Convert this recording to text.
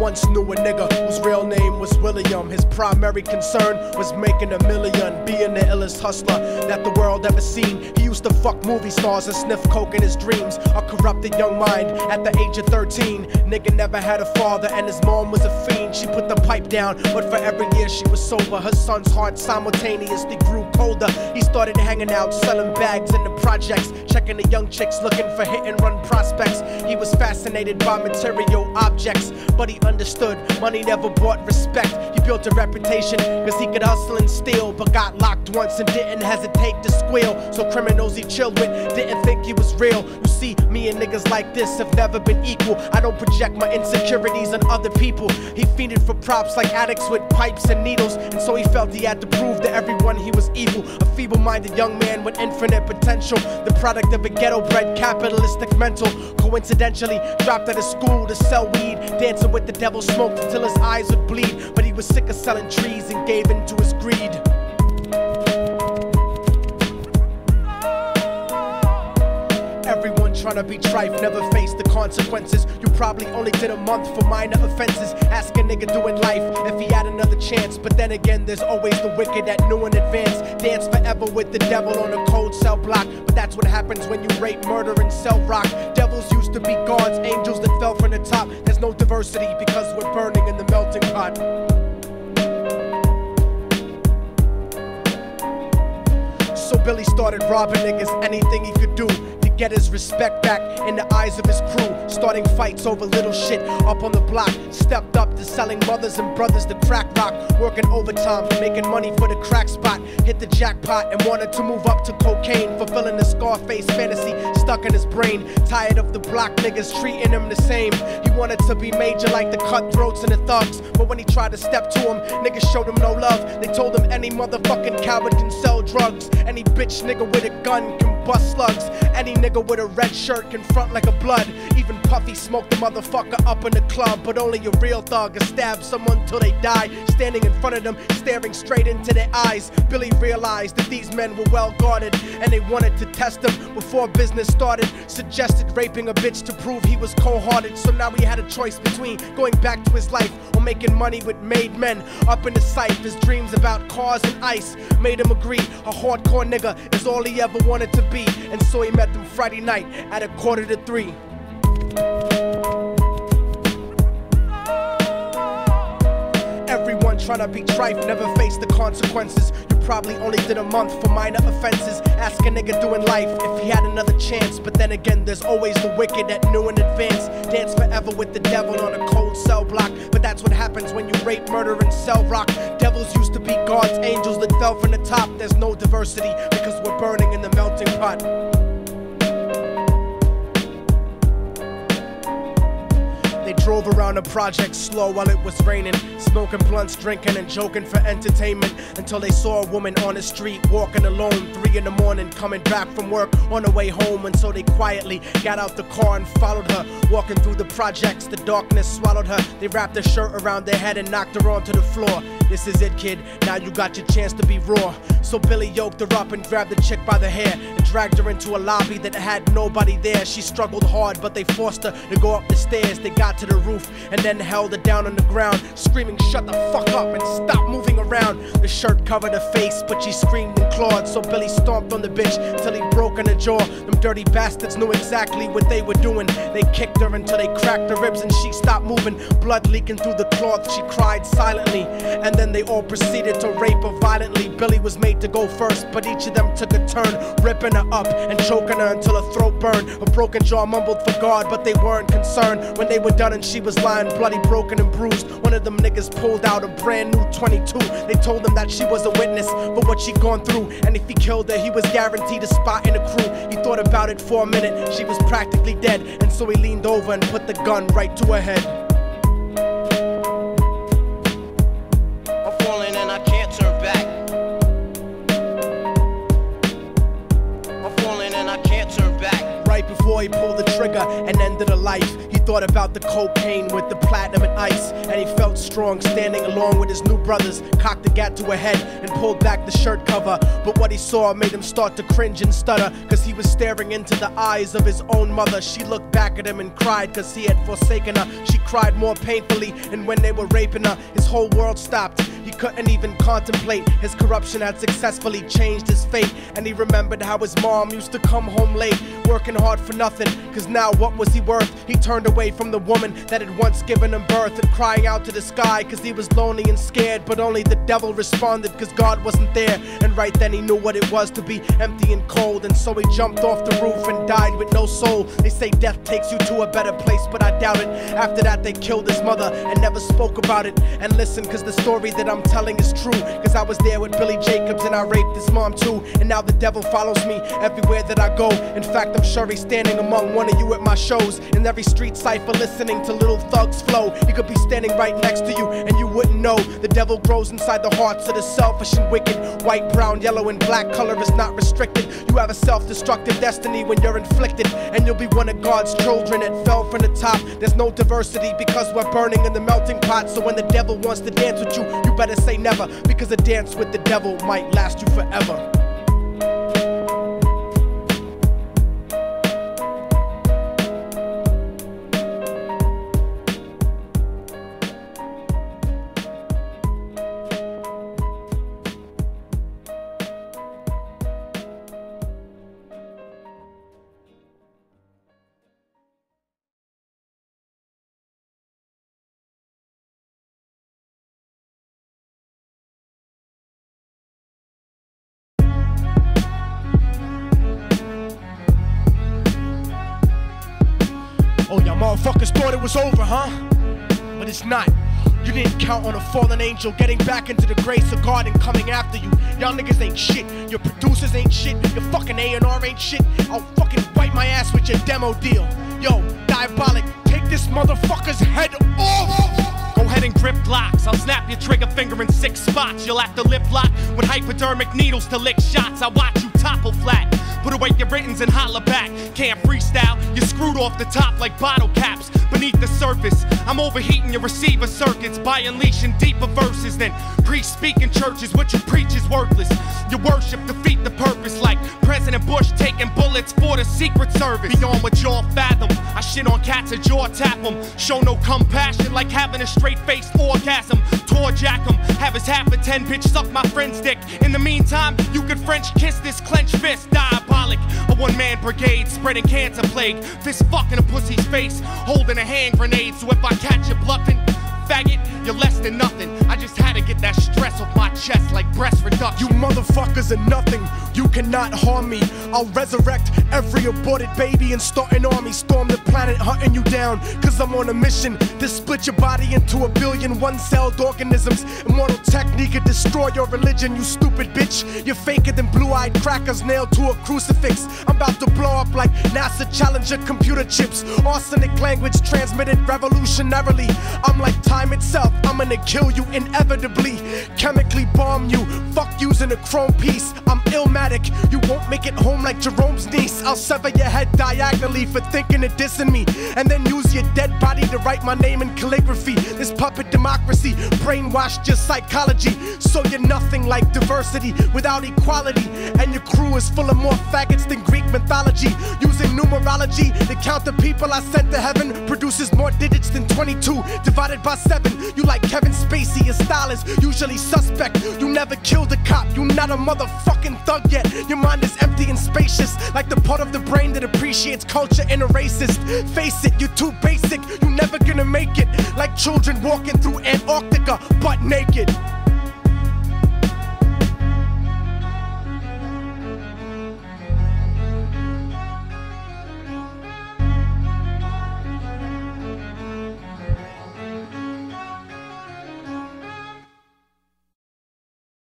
once knew a nigga whose real name was William. His primary concern was making $1 million, being the illest hustler that the world ever seen. He used to fuck movie stars and sniff coke in his dreams. A corrupted young mind at the age of 13. Nigga never had a father and his mom was a fiend. She put the pipe down, but for every year she was sober, her son's heart simultaneously grew colder. He started hanging out, selling bags in the projects, checking the young chicks looking for hit-and-run prospects. He was fascinated by material objects, but he understood money never bought respect. He built a reputation cause he could hustle and steal, but got locked once and didn't hesitate to squeal. So criminals he chilled with didn't think he was real. You see, me and niggas like this have never been equal. I don't project my insecurities on other people. He fiended for props like addicts with pipes and needles, and so he felt he had to prove to everyone he was evil. A feeble-minded young man with infinite potential, the product of a ghetto-bred capitalistic mental. Coincidentally, dropped out of school to sell weed, dancing with the devil, smoked until his eyes would bleed. But he was sick of selling trees and gave in to his greed. Everyone tryna be trife, never face the consequences. You probably only did a month for minor offenses. Ask a nigga doing life if he had another chance. But then again, there's always the wicked that knew in advance. Dance forever with the devil on a cold cell block. But that's what happens when you rape, murder, and sell rock. Devils used to be gods, angels that fell from the top. There's no diversity because we're burning in the melting pot. So Billy started robbing niggas, anything he could do to get his respect back in the eyes of his crew. Starting fights over little shit up on the block. Stepped up to selling mothers and brothers to crack rock. Working overtime, making money for the crack spot. Hit the jackpot and wanted to move up to cocaine. Fulfilling the Scarface fantasy stuck in his brain. Tired of the block niggas treating him the same. He wanted to be major like the cutthroats and the thugs. But when he tried to step to him, niggas showed him no love. They told him any motherfucking coward can sell drugs. Any bitch nigga with a gun can bust slugs. Any nigga with a red shirt can front like a blood. Even Puffy smoked the motherfucker up in the club. But only a real thug can stab someone till they die. Standing in front of them, staring straight into their eyes, Billy realized that these men were well guarded, and they wanted to test him before business started. Suggested raping a bitch to prove he was cold-hearted. So now he had a choice between going back to his life or making money with made men. Up in the sight, his dreams about cars and ice made him agree a hardcore nigga is all he ever wanted to be. And so he met them Friday night at 2:45. Everyone tryna be trife, never face the consequences. You probably only did a month for minor offenses. Ask a nigga doing life if he had another chance. But then again, there's always the wicked that knew in advance. Dance forever with the devil on a cold cell block. But that's what happens when you rape, murder, and sell rock. Devils used to be gods, angels that fell from the top. There's no diversity because we're burning in the melting pot. They drove around the project slow while it was raining, smoking blunts, drinking and joking for entertainment, until they saw a woman on the street walking alone, 3 in the morning, coming back from work on the way home. And so they quietly got out the car and followed her. Walking through the projects, the darkness swallowed her. They wrapped her shirt around their head and knocked her onto the floor. This is it, kid, now you got your chance to be raw. So Billy yoked her up and grabbed the chick by the hair and dragged her into a lobby that had nobody there. She struggled hard, but they forced her to go up the stairs. They got to the roof and then held her down on the ground, screaming, "Shut the fuck up and stop moving around." The shirt covered her face, but she screamed and clawed. So Billy stomped on the bitch till he broke in her jaw. Them dirty bastards knew exactly what they were doing. They kicked her until they cracked her ribs and she stopped moving. Blood leaking through the cloth, she cried silently. And then they all proceeded to rape her violently. Billy was made to go first, but each of them took a turn, ripping her up and choking her until her throat burned. Her broken jaw mumbled for God, but they weren't concerned. When they were done and she was lying bloody, broken and bruised, one of them niggas pulled out a brand new 22. They told him that she was a witness for what she'd gone through, and if he killed her, he was guaranteed a spot in the crew. He thought about it for a minute, she was practically dead, and so he leaned over and put the gun right to her head. I'm falling and I can't turn back. I'm falling and I can't turn back. Right right before he pulled the trigger and ended a life. He thought about the cocaine with the platinum and ice, and he felt strong standing along with his new brothers, cocked the gat to a head and pulled back the shirt cover. But what he saw made him start to cringe and stutter, cause he was staring into the eyes of his own mother. She looked back at him and cried cause he had forsaken her. She cried more painfully, and when they were raping her, his whole world stopped. He couldn't even contemplate. His corruption had successfully changed his fate, and he remembered how his mom used to come home late, working hard for nothing, cause now what was he worth? He turned away from the woman that had once given him birth, and crying out to the sky cause he was lonely and scared. But only the devil responded cause God wasn't there, and right then he knew what it was to be empty and cold. And so he jumped off the roof and died with no soul. They say death takes you to a better place, but I doubt it. After that they killed his mother and never spoke about it. And listen, cause the story that I'm telling is true, cause I was there with Billy Jacobs and I raped his mom too. And now the devil follows me everywhere that I go. In fact, I'm sure he's standing among one of you at my shows, in every street cipher listening to Little Thug's flow. He could be standing right next to you and you wouldn't know. The devil grows inside the hearts of the selfish and wicked. White, brown, yellow and black color is not restricted. You have a self-destructive destiny when you're inflicted, and you'll be one of God's children that fell from the top. There's no diversity because we're burning in the melting pot. So when the devil wants to dance with you, you better say never, because a dance with the devil might last you forever. Oh, y'all motherfuckers thought it was over, huh? But it's not. You didn't count on a fallen angel getting back into the grace of God and coming after you. Y'all niggas ain't shit. Your producers ain't shit. Your fucking A&R ain't shit. I'll fucking wipe my ass with your demo deal. Yo, Diabolic, take this motherfucker's head off! Go ahead and grip blocks. I'll snap your trigger finger in 6 spots. You'll have to lip lock with hypodermic needles to lick shots. I watch you topple flat. Put away your writtens and holler back. Can't freestyle, you're screwed off the top like bottle caps. Beneath the surface, I'm overheating your receiver circuits by unleashing deeper verses than priests speak in churches. What you preach is worthless. Your worship defeat the purpose, like President Bush taking bullets for the Secret Service. Beyond what y'all fathom, I shit on cats and jaw tap them. Show no compassion like having a straight-faced orgasm. Tour jack them, have his half a 10 bitch suck my friend's dick. In the meantime, you could French kiss this clenched fist. Diabolic, a one-man brigade spreading cancer plague. Fist fucking a pussy's face, holding a hand grenade. So if I catch you bluffing, faggot, you're less than nothing. I just had to get that stress off my chest like breast reduction. You motherfuckers are nothing. You cannot harm me. I'll resurrect every aborted baby and start an army. Storm the planet hunting you down, cause I'm on a mission to split your body into a billion one-celled organisms. Immortal Technique could destroy your religion, you stupid bitch. You're faker than blue-eyed crackers nailed to a crucifix. I'm about to blow up like NASA Challenger computer chips. Arsenic language transmitted revolutionarily. I'm like time itself, I'm gonna kill you inevitably. Chemically bomb you, fuck using a chrome piece. I'm illmatic, you won't make it home like Jerome's niece. I'll sever your head diagonally for thinking of dissing me, and then use your dead body to write my name in calligraphy. This puppet democracy brainwashed your psychology, so you're nothing like diversity without equality. And your crew is full of more faggots than Greek mythology. Using numerology to count the people I sent to heaven produces more digits than 22 divided by 7. You like Kevin Spacey, your style is usually suspect. You never killed a cop, you not a motherfucking thug yet. Your mind is empty and spacious, like the part of the brain that appreciates culture and a racist. Face it, you're too basic, you never gonna make it. Like children walking through Antarctica butt naked.